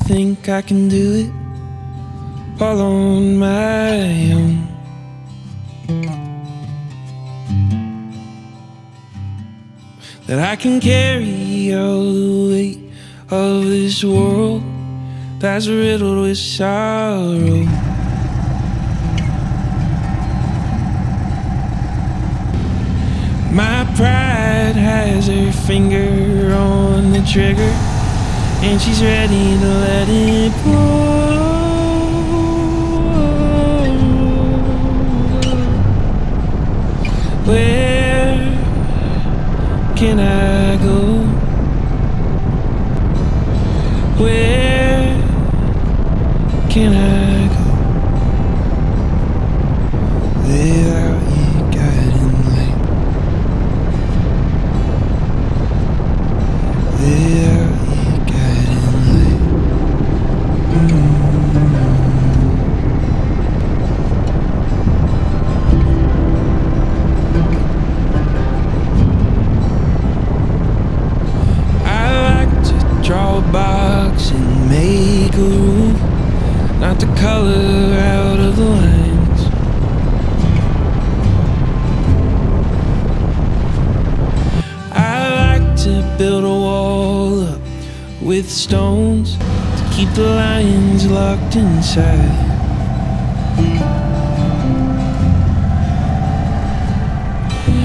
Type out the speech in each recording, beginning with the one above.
think I can do it all on my own. That I can carry all the weight of this world that's riddled with sorrow. My pride has her finger on the trigger, and she's ready to let it blow. Where can I go? Where can I go without you guiding light? Without you guiding light. I like to draw a box and make a rule, not to color out of the lines. I like to build a wall up with stones to keep the lions locked inside.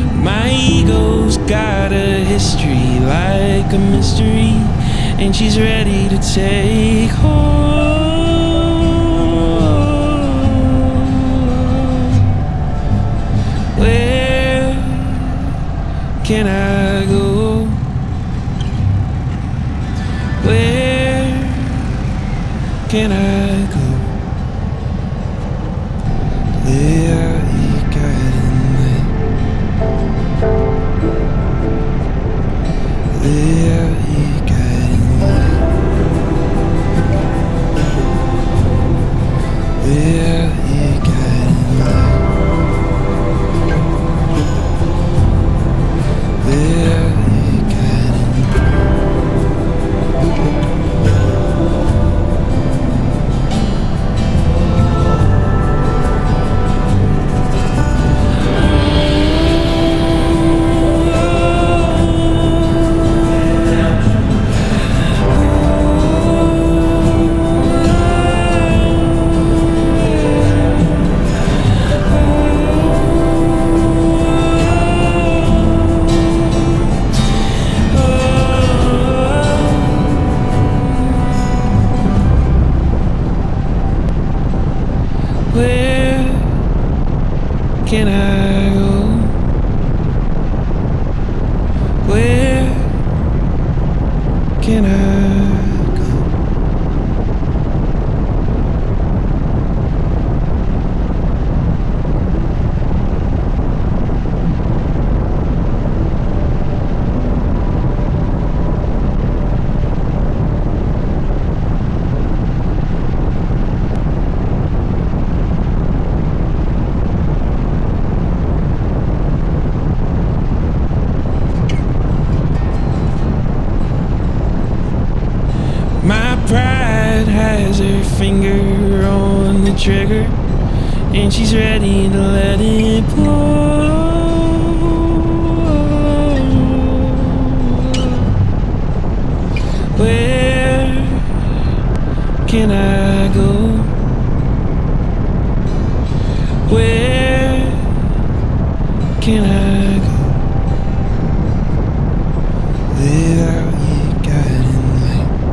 My ego's got a history like a mystery, and she's ready to take hold. Where can I go? Where can I go without you guiding light? Without you guiding light. Without you guiding light. Without you guiding Where can I go? Where can I go? My pride has her finger on the trigger, and she's ready to let it blow. Where can I go? Where can I go without you guiding light?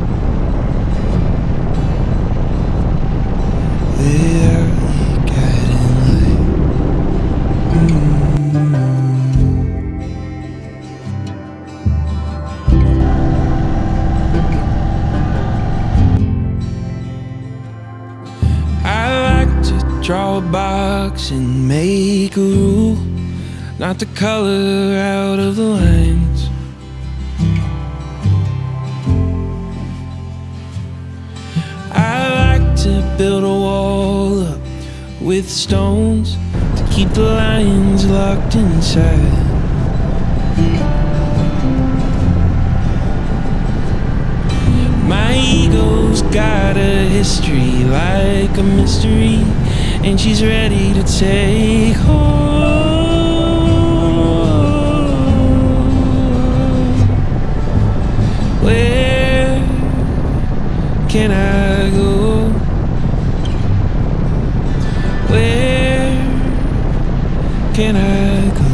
Without you guiding light. I like to draw a box and make a rule, not to color out of the lines. I like to build a wall up with stones to keep the lions locked inside. My ego's got got a history like a mystery, and she's ready to take hold. Where can I go? Where can I go?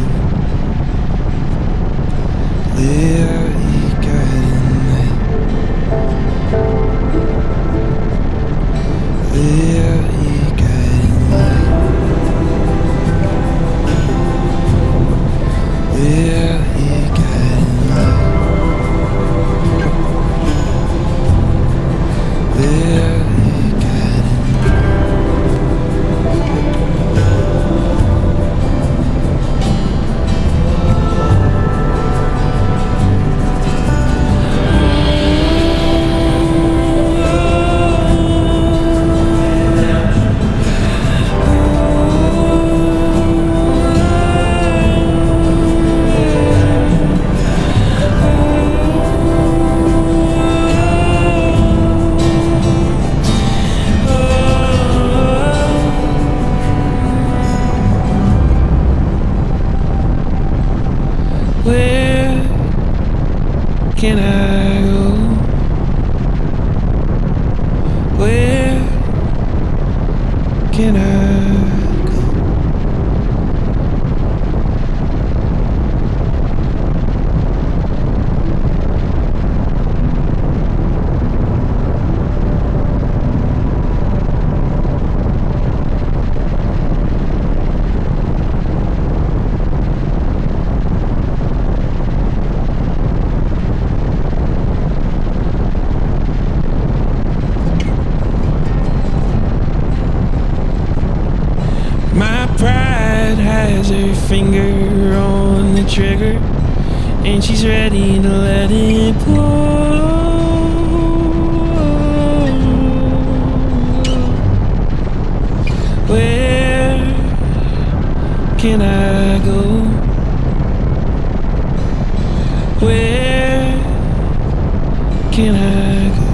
Where can I go? Where can I go? My pride has her finger on the trigger, and she's ready to let it blow. Where can I go? Where can I go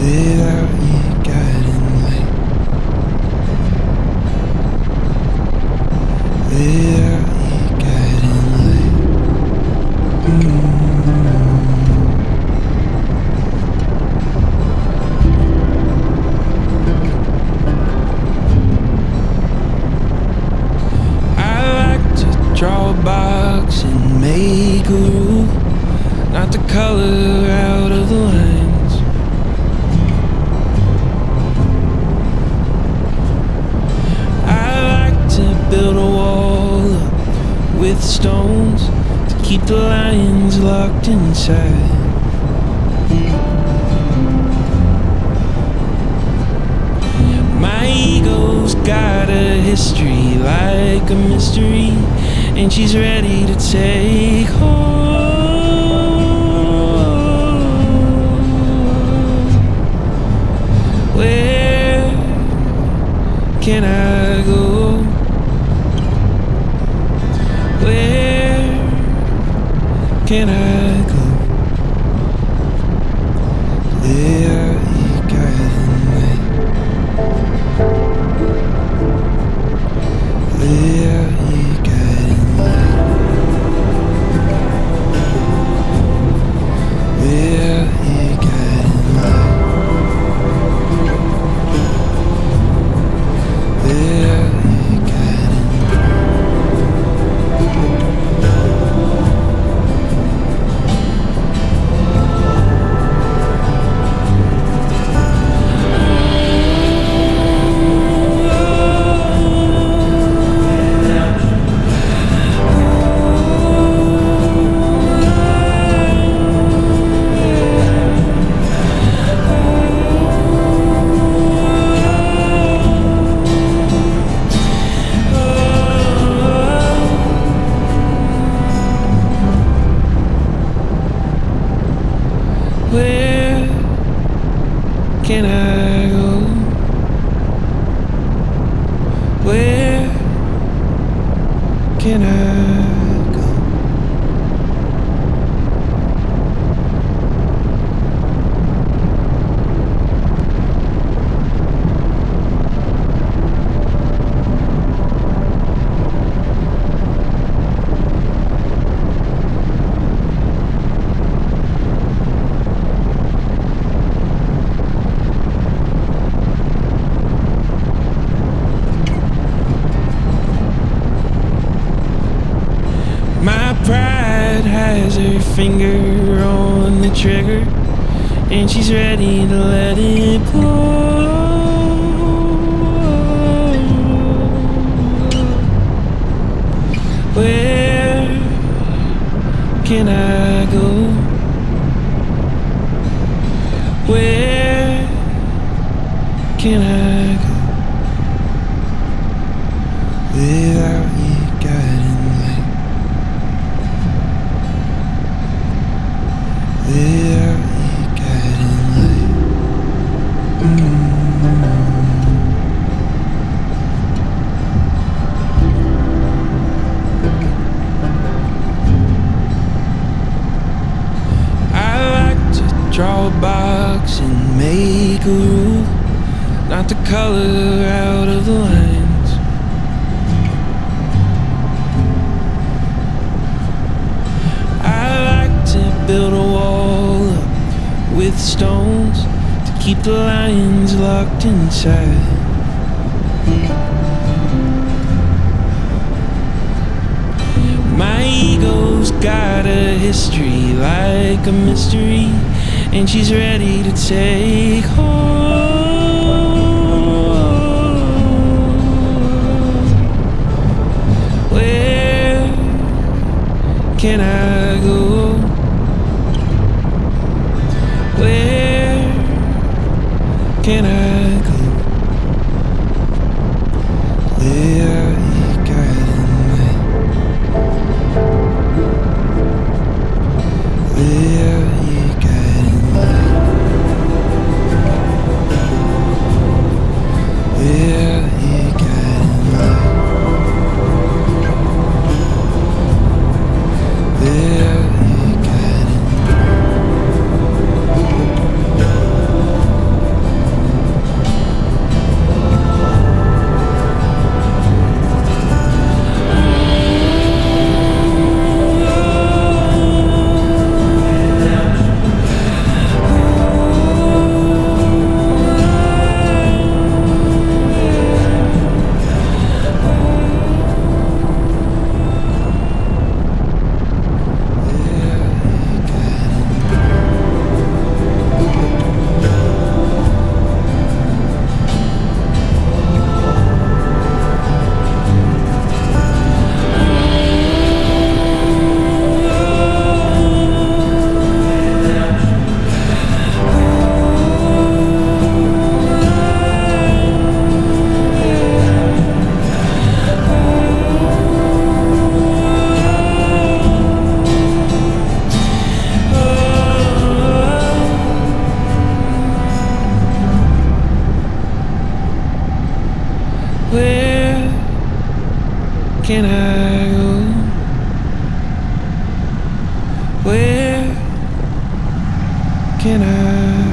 without you guiding light? Without you guiding light. I like to draw a box and make a rule, not to color out of the lines. I like to build a wall up with stones to keep the lions locked inside. My ego's got a history like a mystery, and she's ready to take hold. Where can I go? Where can I go? Where you guiding light? Where you guiding light? Where you guiding light? Where you guiding Where can I go? Where can I go? has her finger on the trigger, and she's ready to let it blow. Where can I go? Where can I go without you guiding light? Without you guiding light. I like to draw a box and make a rule, not to color out of the lines. I like to build a wall up with stones to keep the lions locked inside. My ego's got a history like a mystery, and she's ready to take hold. Where can I go? Where can I go without you guiding light? Without you guiding light. Without you guiding light. Without you guiding Where can I go? Where can I